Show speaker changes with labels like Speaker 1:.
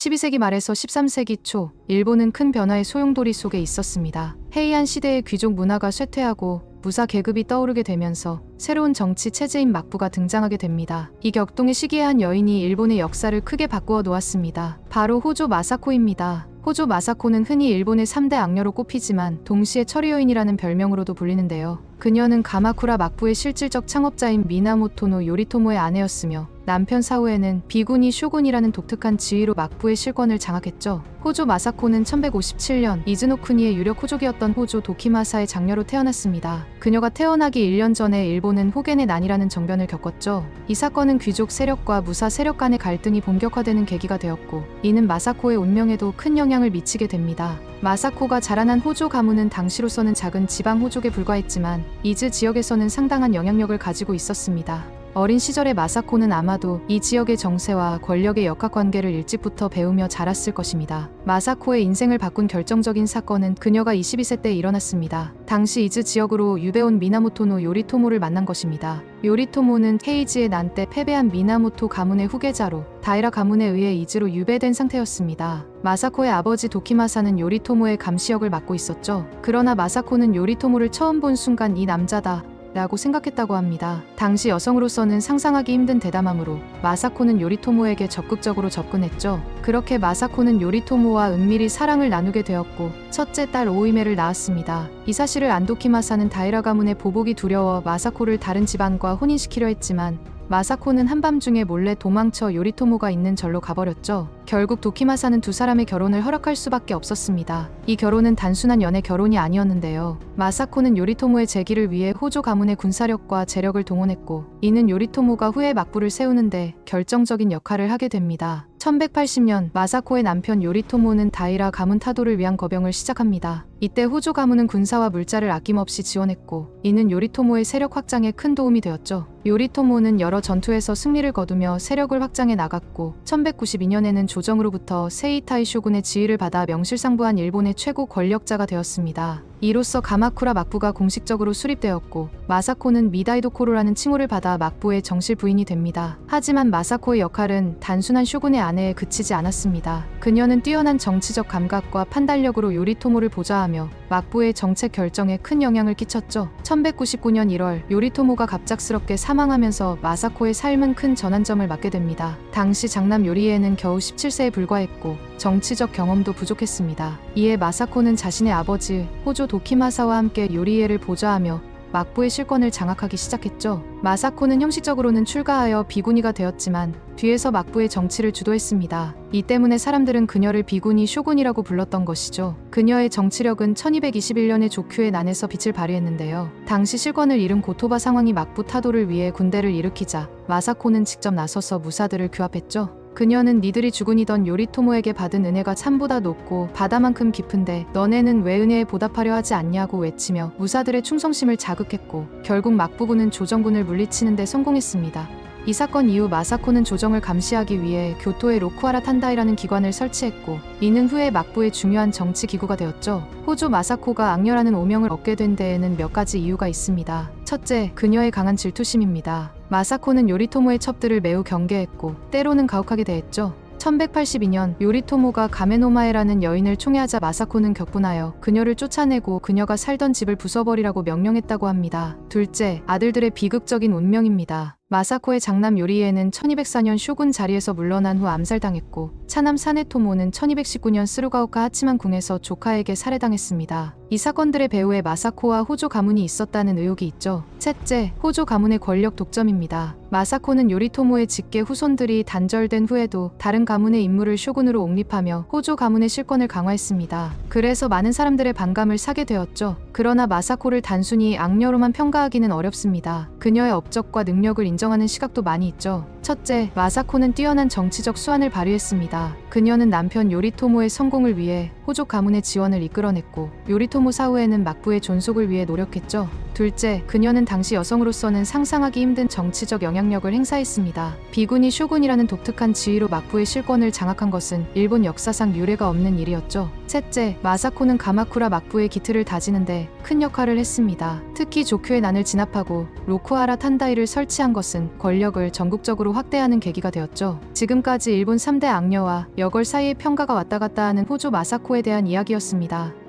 Speaker 1: 12세기 말에서 13세기 초, 일본은 큰 변화의 소용돌이 속에 있었습니다. 해이한 시대의 귀족 문화가 쇠퇴하고 무사 계급이 떠오르게 되면서 새로운 정치 체제인 막부가 등장하게 됩니다. 이 격동의 시기에 한 여인이 일본의 역사를 크게 바꾸어 놓았습니다. 바로 호조 마사코입니다. 호조 마사코는 흔히 일본의 3대 악녀로 꼽히지만 동시에 처리여인이라는 별명으로도 불리는데요. 그녀는 가마쿠라 막부의 실질적 창업자인 미나모토노 요리토모의 아내였으며 남편 사후에는 비구니 쇼군이라는 독특한 지위로 막부의 실권을 장악했죠. 호조 마사코는 1157년 이즈노쿠니의 유력 호족이었던 호조 도키마사의 장녀로 태어났습니다. 그녀가 태어나기 1년 전에 일본은 호겐의 난이라는 정변을 겪었죠. 이 사건은 귀족 세력과 무사 세력 간의 갈등이 본격화되는 계기가 되었고, 이는 마사코의 운명에도 큰 영향을 미치게 됩니다. 마사코가 자라난 호조 가문은 당시로서는 작은 지방 호족에 불과했지만 이즈 지역에서는 상당한 영향력을 가지고 있었습니다. 어린 시절의 마사코는 아마도 이 지역의 정세와 권력의 역학관계를 일찍부터 배우며 자랐을 것입니다. 마사코의 인생을 바꾼 결정적인 사건은 그녀가 22세 때 일어났습니다. 당시 이즈 지역으로 유배온 미나모토노 요리토모를 만난 것입니다. 요리토모는 헤이지의 난 때 패배한 미나모토 가문의 후계자로 다이라 가문에 의해 이즈로 유배된 상태였습니다. 마사코의 아버지 도키마사는 요리토모의 감시역을 맡고 있었죠. 그러나 마사코는 요리토모를 처음 본 순간 이 남자다 라고 생각했다고 합니다. 당시 여성으로서는 상상하기 힘든 대담함으로 마사코는 요리토모에게 적극적으로 접근했죠. 그렇게 마사코는 요리토모와 은밀히 사랑을 나누게 되었고 첫째 딸 오이메를 낳았습니다. 이 사실을 안 도키마사는 다이라 가문의 보복이 두려워 마사코를 다른 집안과 혼인시키려 했지만 마사코는 한밤중에 몰래 도망쳐 요리토모가 있는 절로 가버렸죠. 결국 도키마사는 두 사람의 결혼을 허락할 수밖에 없었습니다. 이 결혼은 단순한 연애 결혼이 아니었는데요. 마사코는 요리토모의 재기를 위해 호조 가문의 군사력과 재력을 동원했고, 이는 요리토모가 후에 막부를 세우는데 결정적인 역할을 하게 됩니다. 1180년 마사코의 남편 요리토모는 다이라 가문 타도를 위한 거병을 시작합니다. 이때 호조 가문은 군사와 물자를 아낌없이 지원했고, 이는 요리토모의 세력 확장에 큰 도움이 되었죠. 요리토모는 여러 전투에서 승리를 거두며 세력을 확장해 나갔고 1192년에는 조정으로부터 세이타이 쇼군의 지위를 받아 명실상부한 일본의 최고 권력자가 되었습니다. 이로써 가마쿠라 막부가 공식적으로 수립되었고 마사코는 미다이도코로라는 칭호를 받아 막부의 정실 부인이 됩니다. 하지만 마사코의 역할은 단순한 쇼군의 아내에 그치지 않았습니다. 그녀는 뛰어난 정치적 감각과 판단력으로 요리토모를 보좌하며 막부의 정책 결정에 큰 영향을 끼쳤죠. 1199년 1월 요리토모가 갑작스럽게 사망하면서 마사코의 삶은 큰 전환점을 맞게 됩니다. 당시 장남 요리에는 겨우 17세에 불과했고 정치적 경험도 부족했습니다. 이에 마사코는 자신의 아버지 호조 도키마사와 함께 요리에를 보좌하며 막부의 실권을 장악하기 시작했죠. 마사코는 형식적으로는 출가하여 비구니가 되었지만 뒤에서 막부의 정치를 주도했습니다. 이 때문에 사람들은 그녀를 비구니 쇼군이라고 불렀던 것이죠. 그녀의 정치력은 1221년의 조큐의 난에서 빛을 발휘했는데요. 당시 실권을 잃은 고토바 상황이 막부 타도를 위해 군대를 일으키자 마사코는 직접 나서서 무사들을 규합했죠. 그녀는 니들이 주군이던 요리토모에게 받은 은혜가 산보다 높고 바다만큼 깊은데 너네는 왜 은혜에 보답하려 하지 않냐고 외치며 무사들의 충성심을 자극했고 결국 막부군은 조정군을 물리치는 데 성공했습니다. 이 사건 이후 마사코는 조정을 감시하기 위해 교토에 로쿠하라 탄다이라는 기관을 설치했고 이는 후에 막부의 중요한 정치 기구가 되었죠. 호조 마사코가 악녀라는 오명을 얻게 된 데에는 몇 가지 이유가 있습니다. 첫째, 그녀의 강한 질투심입니다. 마사코는 요리토모의 첩들을 매우 경계했고 때로는 가혹하게 대했죠. 1182년 요리토모가 가메노마에라는 여인을 총애하자 마사코는 격분하여 그녀를 쫓아내고 그녀가 살던 집을 부숴버리라고 명령했다고 합니다. 둘째, 아들들의 비극적인 운명입니다. 마사코의 장남 요리에는 1204년 쇼군 자리에서 물러난 후 암살당했고 차남 사네토모는 1219년 스루가오카 하치만 궁에서 조카에게 살해당했습니다. 이 사건들의 배후에 마사코와 호조 가문이 있었다는 의혹이 있죠. 셋째, 호조 가문의 권력 독점입니다. 마사코는 요리토모의 직계 후손들이 단절된 후에도 다른 가문의 임무를 쇼군으로 옹립하며 호조 가문의 실권을 강화했습니다. 그래서 많은 사람들의 반감을 사게 되었죠. 그러나 마사코를 단순히 악녀로만 평가하기는 어렵습니다. 그녀의 업적과 능력을 인정하는 시각도 많이 있죠. 첫째, 마사코는 뛰어난 정치적 수완을 발휘했습니다. 그녀는 남편 요리토모의 성공을 위해 호조 가문의 지원을 이끌어냈고 요리토모 사후에는 막부의 존속을 위해 노력했죠. 둘째, 그녀는 당시 여성으로서는 상상하기 힘든 정치적 영향력을 행사했습니다. 비구니 쇼군이라는 독특한 지위로 막부의 실권을 장악한 것은 일본 역사상 유례가 없는 일이었죠. 셋째, 마사코는 가마쿠라 막부의 기틀을 다지는데 큰 역할을 했습니다. 특히 조큐의 난을 진압하고 로쿠하라 탄다이를 설치한 것은 권력을 전국적으로 확대하는 계기가 되었죠. 지금까지 일본 3대 악녀와 여걸 사이에 평가가 왔다 갔다 하는 호조 마사코에 대한 이야기였습니다.